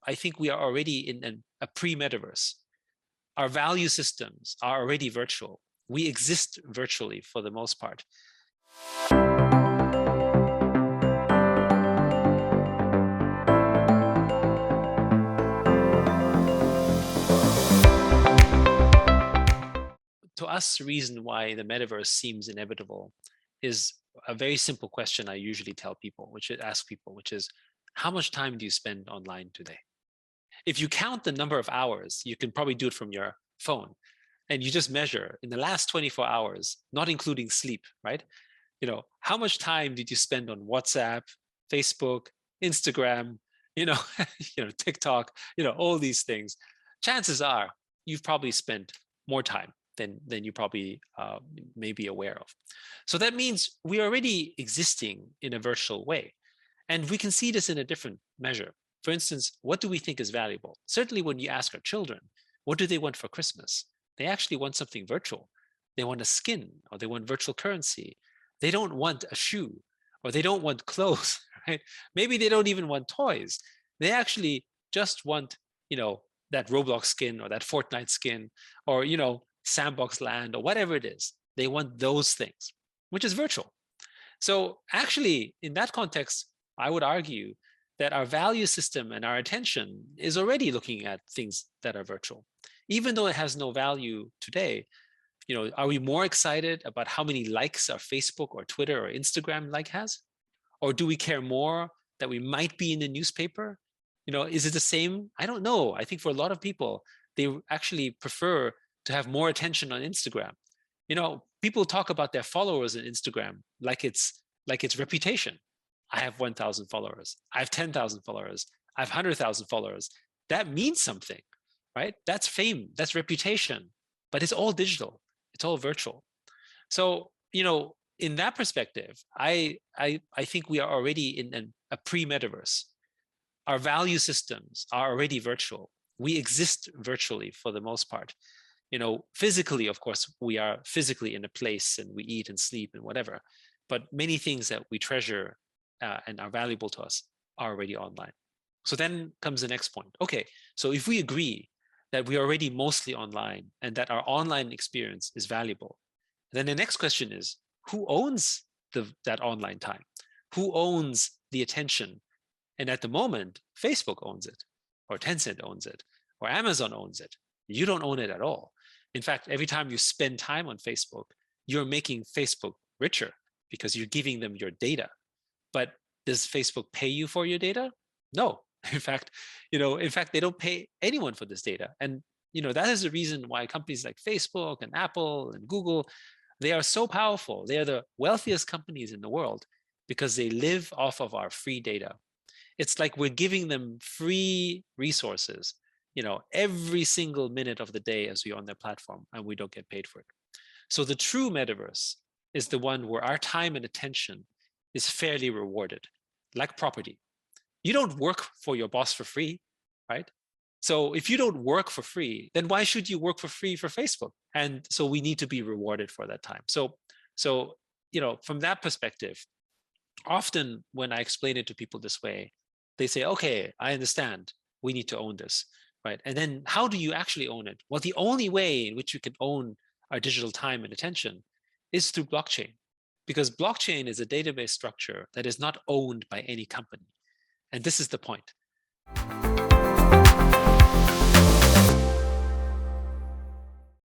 I think we are already in a pre-metaverse. Our value systems are already virtual. We exist virtually for the most part. To us, the reason why the metaverse seems inevitable is a very simple question I usually tell people, which is, how much time do you spend online today? If you count the number of hours, you can probably do it from your phone, and you just measure in the last 24 hours, not including sleep, right? How much time did you spend on WhatsApp, Facebook, Instagram, TikTok, all these things? Chances are you've probably spent more time than you probably may be aware of. So that means we're already existing in a virtual way. And we can see this in a different measure. For instance, what do we think is valuable? Certainly when you ask our children, what do they want for Christmas? They actually want something virtual. They want a skin, or they want virtual currency. They don't want a shoe, or they don't want clothes, right? Maybe they don't even want toys. They actually just want, that Roblox skin or that Fortnite skin, or, Sandbox Land or whatever it is. They want those things, which is virtual. So actually, in that context, I would argue that our value system and our attention is already looking at things that are virtual. Even though it has no value today, are we more excited about how many likes our Facebook or Twitter or Instagram has? Or do we care more that we might be in the newspaper? Is it the same? I don't know. I think for a lot of people, they actually prefer to have more attention on Instagram. People talk about their followers on Instagram like it's reputation. I have 1,000 followers. I have 10,000 followers. I have 100,000 followers. That means something, right? That's fame. That's reputation. But it's all digital. It's all virtual. So, in that perspective, I think we are already in a pre-metaverse. Our value systems are already virtual. We exist virtually for the most part. Physically, of course, we are physically in a place and we eat and sleep and whatever. But many things that we treasure and are valuable to us are already online. So then comes the next point. Okay, so if we agree that we are already mostly online and that our online experience is valuable, then the next question is, who owns that online time? Who owns the attention? And at the moment, Facebook owns it, or Tencent owns it, or Amazon owns it. You don't own it at all. In fact, every time you spend time on Facebook, you're making Facebook richer because you're giving them your data. But does Facebook pay you for your data? No. In fact, they don't pay anyone for this data. And that is the reason why companies like Facebook and Apple and Google, they are so powerful. They are the wealthiest companies in the world because they live off of our free data. It's like we're giving them free resources, every single minute of the day as we're on their platform, and we don't get paid for it. So the true metaverse is the one where our time and attention is fairly rewarded, like property. You don't work for your boss for free, right? So if you don't work for free, then why should you work for free for Facebook? And so we need to be rewarded for that time. So from that perspective, often when I explain it to people this way, they say, okay, I understand. We need to own this, right? And then how do you actually own it? Well, the only way in which we can own our digital time and attention is through blockchain, because blockchain is a database structure that is not owned by any company. And this is the point.